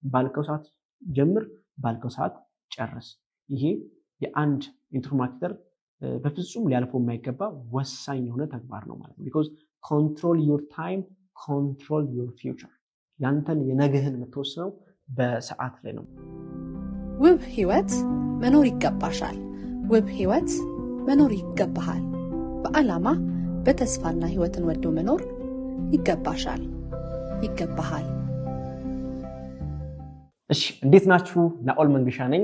ባልከው ሰዓት ጀምር፣ ባልከው ሰዓት ጨርስ። ይሄ የአንድ ኔትወርክ ማርኬተር በፍጹም ሊያልፈው የማይገባ ወሳኝ የሆነ ተግባር ነው ማለት ነው። because control your time, control your future። ያንተን የነገህን የምትወስነው በሰዓት ላይ ነው። ውብ ህይወት መኖር ይገባሻል። ውብ ህይወት መኖር ይገባሃል። በዓላማ በተስፋና ህይወትን ወዶ መኖር ይገባሻል፣ ይገባሃል። እሺ እንዴት ናችሁ? ናኦል መንገሻ ነኝ።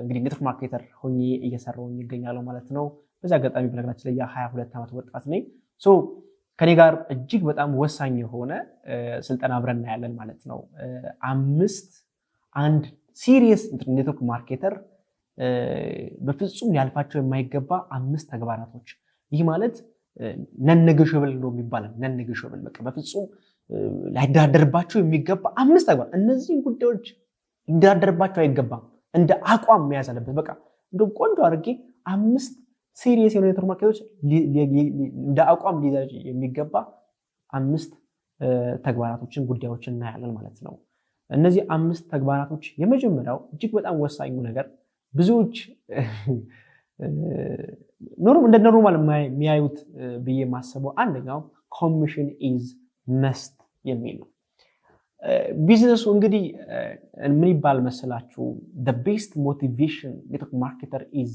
እንግዲህ ኔትወርክ ማርኬተር ሆኜ እየሰራሁ ይገኛለሁ ማለት ነው። በዛ አጋጣሚ በነገራችን ላይ የ22 ዓመት ወጣት ነኝ። ከኔ ጋር እጅግ በጣም ወሳኝ የሆነ ስልጠና አብረን እናያለን ማለት ነው። 5 ሲሪየስ ኔትወርክ ማርኬተር በፍጹም ሊያልፋቸው የማይገባ 5 ተግባራቶች። ይህ ማለት ነን ኔጎሺየብል ነው የሚባለው። ነን ኔጎሺየብል በቃ በፍጹም ላይደራደርባቸው የሚገባ 5 ተግባር። እነዚህ ጉዳዮች ሊደራደርባቸው አይገባም። እንደ አቋም መያዝ አለበት። በቃ እንደው ቆንጆ አድርጌ 5 ሲሪየስ የሆነ ኔትወርክ ማርኬተሮች እንደ አቋም ሊይዛቸው የሚገባ 5 ተግባራቶችን ጉዳዮችን እናያለን ማለት ነው። እነዚህ 5 ተግባራቶች የመጀመሪያው እጅግ በጣም ወሳኙ ነገር ብዙዎች እንደ ኖርማል የሚያዩት ብዬ ማሰበው አንደኛው ኮሚሽን ኢዝ መስት የሚል ነው። ቢዝነሱ እንግዲህ ምን ይባል መሰላችሁ? the best motivation ኔትወርክ ማርኬተር is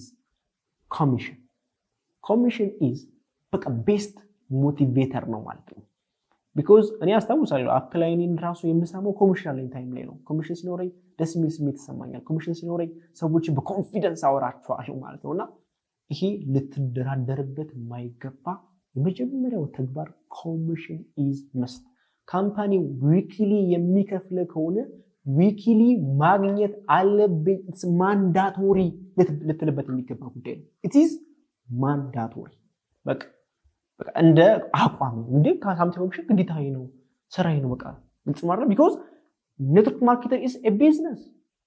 commission። ኮሚሽን ኢዝ በቃ ቤስት ሞቲቬተር ነው ማለት ነው። because እኔ አስታውሳለሁ አፕላይኒን ራሱ የምሰማው ኮሚሽን አለኝ ታይም ላይ ነው። ኮሚሽን ሲኖረኝ ደስ የሚል ስሜት ይሰማኛል። ኮሚሽን ሲኖረኝ ሰዎችን በኮንፊደንስ አወራቸዋለሁ ማለት ነውና ይሄ ልትደራደርበት የማይገባ የመጀመሪያው ተግባር ኮሚሽን ኢዝ መስት። ካምፓኒው ዊክሊ የሚከፍል ከሆነ ዊክሊ ማግኘት አለብኝ። ኢትስ ማንዳቶሪ ልትልበት የሚገባ ጉዳይ ነው። ኢት ኢዝ ማንዳቶሪ በቃ እንደ አቋም እንደ ካምፓኒ ኮሚሽን ግዴታዬ ነው፣ ስራዬ ነው። በቃ ግልጽ ማለት because ኔትወርክ ማርኬተር is a business።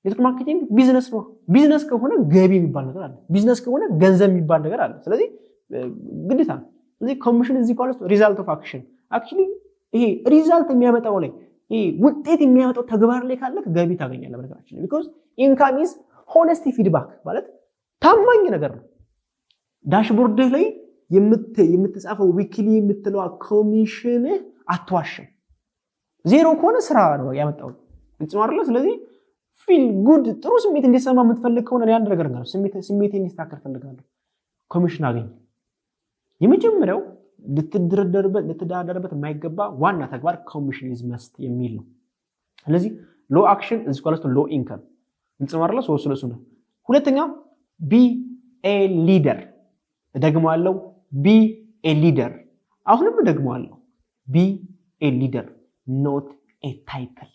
ኔትወርክ ማርኬቲንግ ቢዝነስ ነው። ቢዝነስ ከሆነ ገቢ የሚባል ነገር አለ። ቢዝነስ ከሆነ ገንዘብ የሚባል ነገር አለ። ስለዚህ ግዴታ ነው። ስለዚህ ኮሚሽን እዚህ ቃል ውስጥ ሪዛልት ኦፍ አክሽን አክቹሊ ይሄ ሪዛልት የሚያመጣው ላይ ይሄ ውጤት የሚያመጣው ተግባር ላይ ካለ ገቢ ታገኛለህ በነገራችን ላይ because income is honesty feedback ማለት ታማኝ ነገር ነው። ዳሽቦርድ ላይ የምትጻፈው ዊክሊ የምትለው ኮሚሽን አትዋሽም። ዜሮ ከሆነ ስራ ነው ያመጣው ግልጽ ነው አይደል? ስለዚህ ፊል ጉድ ጥሩ ስሜት እንዲሰማ የምትፈልግ ከሆነ ያን ነገር ነው ስሜት እንዲስተካከል ፈልጋለሁ ኮሚሽን አገኝ። የመጀመሪያው ልትደራደርበት የማይገባ ዋና ተግባር ኮሚሽን ኢዝ መስት የሚል ነው። ስለዚህ ሎ አክሽን እዚህ ቃል ውስጥ ሎ ኢንካም ግልጽ ነው አይደል? ስለሱ ነው። ሁለተኛው ቢ ኤ ሊደር ደግሞአለው ቢ ኤ ሊደር። አሁንም ደግሞአለው ቢ ኤ ሊደር ኖት ኤ ታይትል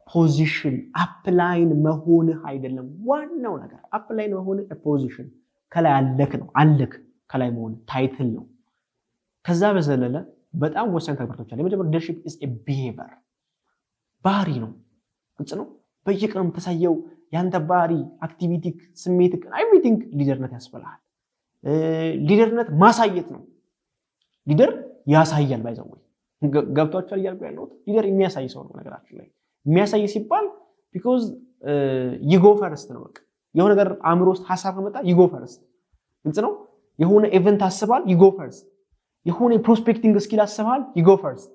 ፖዚሽን። አፕላይን መሆንህ አይደለም ዋናው ነገር። አፕላይን መሆንህ ፖዚሽን ከላይ አለክ ነው። አለክ ከላይ መሆን ታይትል ነው። ከዛ በዘለለ በጣም ወሳኝ ተግባራቶች አሉ። የመጀመሪያው ሊደርሺፕ ኢዝ ኤ ቢሄቨር ባህሪ ነው። ግልጽ ነው። በየቀኑ የምታሳየው ያንተ ባህሪ፣ አክቲቪቲክ፣ ስሜትክ ኤቭሪቲንግ ሊደርነት ያስፈልጋል። ሊደርነት ማሳየት ነው። ሊደር ያሳያል። ባይዘው ገብቷችኋል እያልኩ ያለሁት ሊደር የሚያሳይ ሰው ነው። ነገራችን ላይ የሚያሳይ ሲባል because you go first ነው። በቃ የሆነ ነገር አእምሮ ውስጥ ሐሳብ ከመጣ you go first ግልጽ ነው። የሆነ ኢቨንት አስባል you go first። የሆነ ፕሮስፔክቲንግ ስኪል አስባል you go first።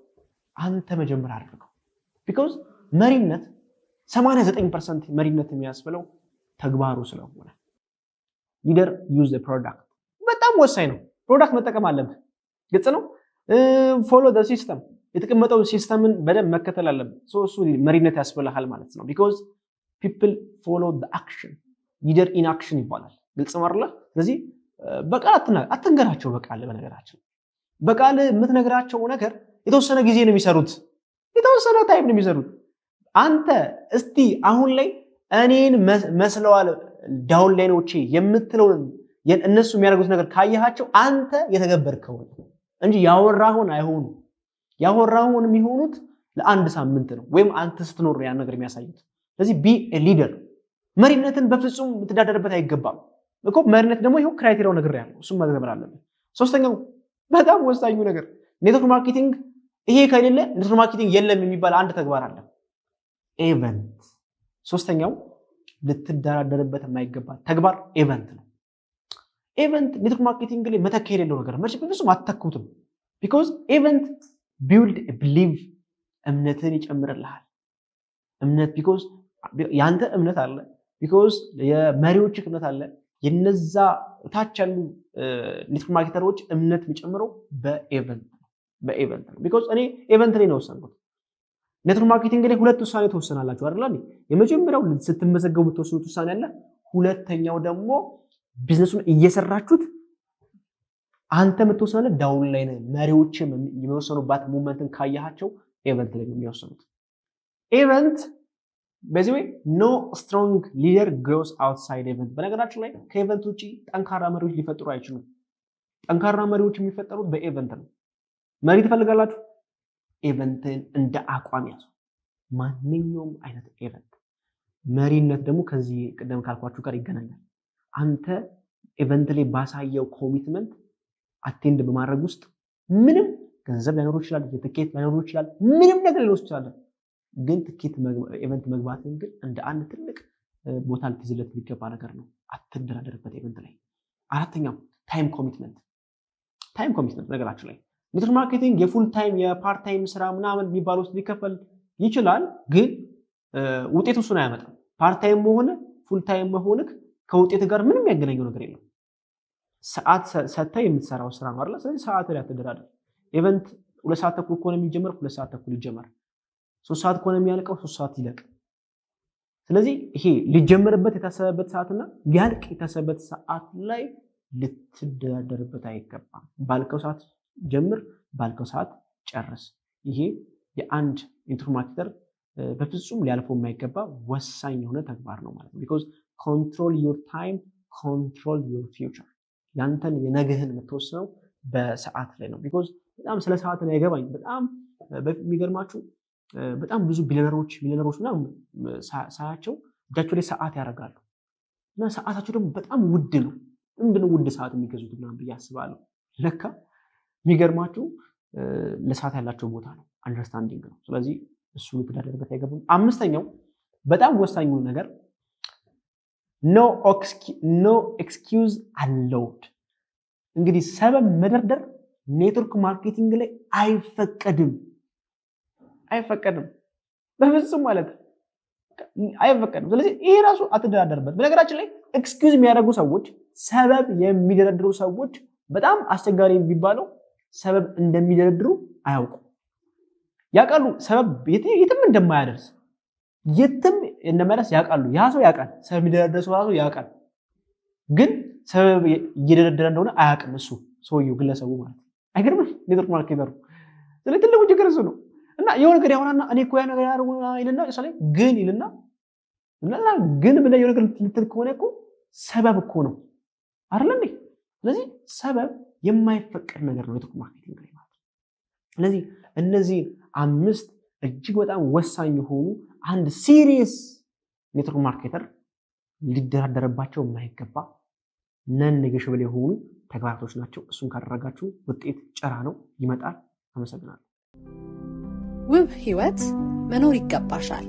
አንተ መጀመሪያ አድርገው because መሪነት 89% መሪነት የሚያስብለው ተግባሩ ስለሆነ ሊደር ዩዝ ዘ ፕሮዳክት በጣም ወሳኝ ነው። ፕሮዳክት መጠቀም አለብህ ግልጽ ነው። ፎሎ ዘ ሲስተም የተቀመጠው ሲስተምን በደንብ መከተል አለብህ። እሱ መሪነት ያስፈልጋል ማለት ነው። because people follow the action leader in action ይባላል። ግልጽ ነው አይደል? ስለዚህ በቃል አትንገራቸው። በቃል በነገራችን በቃል የምትነግራቸው ነገር የተወሰነ ጊዜ ነው የሚሰሩት፣ የተወሰነ ታይም ነው የሚሰሩት። አንተ እስቲ አሁን ላይ እኔን መስለዋል ዳውን ላይኖቼ የምትለው እነሱ የሚያደርጉት ነገር ካየሃቸው አንተ የተገበርከው እንጂ ያወራሁን አይሆኑ። ያወራሁን የሚሆኑት ለአንድ ሳምንት ነው ወይም አንተ ስትኖር ያን ነገር የሚያሳዩት። ስለዚህ ቢ ኤ ሊደር መሪነትን በፍጹም የምትዳደርበት አይገባም እኮ። መሪነት ደግሞ ይሄው ክራይቴሪያው ነገር ያለው እሱም መግበር አለበት። ሶስተኛው በጣም ወሳኙ ነገር ኔትወርክ ማርኬቲንግ ይሄ ከሌለ ኔትወርክ ማርኬቲንግ የለም የሚባል አንድ ተግባር አለ። ኤቨንት። ሶስተኛው ልትደራደርበት የማይገባ ተግባር ኤቨንት ነው። ኤቨንት ኔትወርክ ማርኬቲንግ ላይ መተካት የሌለው ነገር መቼ በፍጹም አትተኩትም። ቢኮዝ ኤቨንት ቢልድ ቢሊቭ እምነትን ይጨምርልሃል። እምነት ቢኮዝ ያንተ እምነት አለ፣ ቢኮዝ የመሪዎች እምነት አለ። የነዛ ታች ያሉ ኔትወርክ ማርኬተሮች እምነት የሚጨምረው በኤቨንት ነው። ቢኮዝ እኔ ኤቨንት ላይ ነው ወሰንኩት። ኔትወርክ ማርኬቲንግ ላይ ሁለት ውሳኔ ተወሰናላችሁ አይደል? የመጀመሪያው ስትመዘገቡ የምትወስኑት ውሳኔ አለ። ሁለተኛው ደግሞ ቢዝነሱን እየሰራችሁት አንተ የምትወስናለ ዳውን ላይ ነው። መሪዎች የሚወሰኑባት ሞመንትን ካያቸው ኤቨንት ላይ ነው የሚወሰኑት። ኤቨንት በዚህ ወይ ኖ ስትሮንግ ሊደር ግሮስ አውትሳይድ ኤቨንት። በነገራችን ላይ ከኤቨንት ውጪ ጠንካራ መሪዎች ሊፈጥሩ አይችሉም። ጠንካራ መሪዎች የሚፈጠሩት በኤቨንት ነው። መሪ ትፈልጋላችሁ? ኤቨንትን እንደ አቋም ያዙ። ማንኛውም አይነት ኤቨንት። መሪነት ደግሞ ከዚህ ቀደም ካልኳችሁ ጋር ይገናኛል። አንተ ኤቨንት ላይ ባሳየው ኮሚትመንት አቴንድ በማድረግ ውስጥ ምንም ገንዘብ ላይኖር ይችላል፣ የትኬት ላይኖር ይችላል፣ ምንም ነገር ሊኖር ይችላል። ግን ትኬት ኤቨንት መግባትን ግን እንደ አንድ ትልቅ ቦታ ልትይዝለት የሚገባ ነገር ነው። አትደራደርበት ኤቨንት ላይ። አራተኛው ታይም ኮሚትመንት። ታይም ኮሚትመንት ነገራችሁ ላይ ኔትወርክ ማርኬቲንግ የፉል ታይም የፓርት ታይም ስራ ምናምን የሚባል ውስጥ ሊከፈል ይችላል፣ ግን ውጤቱ እሱን አያመጣም። ፓርት ታይም መሆነ ፉል ታይም መሆንክ ከውጤት ጋር ምንም ያገናኘው ነገር የለም። ሰዓት ሰጥተህ የምትሰራው ስራ ነው አይደል? ስለዚህ ሰዓት ላይ አትደራደር። ኢቨንት 2 ሰዓት ተኩል ከሆነ የሚጀመር 2 ሰዓት ተኩል ይጀመር፣ 3 ሰዓት ከሆነ የሚያልቀው 3 ሰዓት ይለቅ። ስለዚህ ይሄ ሊጀመርበት የታሰበበት ሰዓትና ሊያልቅ የታሰበበት ሰዓት ላይ ልትደራደርበት አይገባም። ባልከው ሰዓት ጀምር፣ ባልከው ሰዓት ጨርስ። ይሄ የአንድ ኔትወርክ ማርኬተር በፍጹም ሊያልፈው የማይገባ ወሳኝ የሆነ ተግባር ነው ማለት ነው። ቢኮዝ ኮንትሮል ዩር ታይም ኮንትሮል ዩር ፊውቸር። ያንተን የነገህን የምትወስነው በሰዓት ላይ ነው። ቢኮዝ በጣም ስለ ሰዓት ነው ያገባኝ። በጣም የሚገርማችሁ በጣም ብዙ ቢሊዮነሮች ምናምን ሳያቸው እጃቸው ላይ ሰዓት ያደርጋሉ እና ሰዓታቸው ደግሞ በጣም ውድ ነው። ምንድነው ውድ ሰዓት የሚገዙት ምናምን ብዬ አስባለሁ። ለካ የሚገርማችሁ ለሰዓት ያላቸው ቦታ ነው፣ አንደርስታንዲንግ ነው። ስለዚህ እሱ ልትደራደርበት አይገባም። አምስተኛው በጣም ወሳኙ ነገር ኖ ኤክስኪውዝ አለውድ። እንግዲህ ሰበብ መደርደር ኔትወርክ ማርኬቲንግ ላይ አይፈቀድም በፍጹም ማለት አይፈቀድም። ስለዚህ ይሄ ራሱ አትደራደርበት። በነገራችን ላይ ኤክስኪውዝ የሚያደርጉ ሰዎች፣ ሰበብ የሚደረድሩ ሰዎች በጣም አስቸጋሪ የሚባለው ሰበብ እንደሚደረድሩ አያውቁም። ያውቃሉ ሰበብ የትም እንደማያደርስ ያውቃሉ። ያ ሰው ያውቃል፣ ሰበብ የሚደረድር ሰው ራሱ ያውቃል። ግን ሰበብ እየደረደረ እንደሆነ አያውቅም እሱ ሰውየው፣ ግለሰቡ ማለት ነው። አይገርምም? ኔትወርክ ማርኬተሩ። ስለዚህ ትልቁ ችግር እሱ ነው። እና የሆነ ነገር ያወራና እኔ እኮ ያ ነገር ያደርጉና ይልና ግን ይልና ግን ብለህ የሆነ ነገር ልትል ከሆነ እኮ ሰበብ እኮ ነው አይደል እንዴ? ስለዚህ ሰበብ የማይፈቀድ ነገር ነው ኔትወርክ ማርኬቲንግ ላይ ማለት ነው። ስለዚህ እነዚህ 5 እጅግ በጣም ወሳኝ የሆኑ አንድ ሲሪየስ ኔትወርክ ማርኬተር ሊደራደርባቸው የማይገባ ነን ኔጎሽብል የሆኑ ተግባራቶች ናቸው። እሱን ካደረጋችሁ ውጤት ጭራ ነው ይመጣል። አመሰግናለሁ። ውብ ህይወት መኖር ይገባሻል።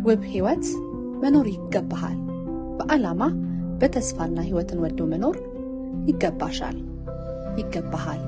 ውብ ህይወት መኖር ይገባሃል። በዓላማ በተስፋና ህይወትን ወዶ መኖር ይገባሻል፣ ይገባሃል።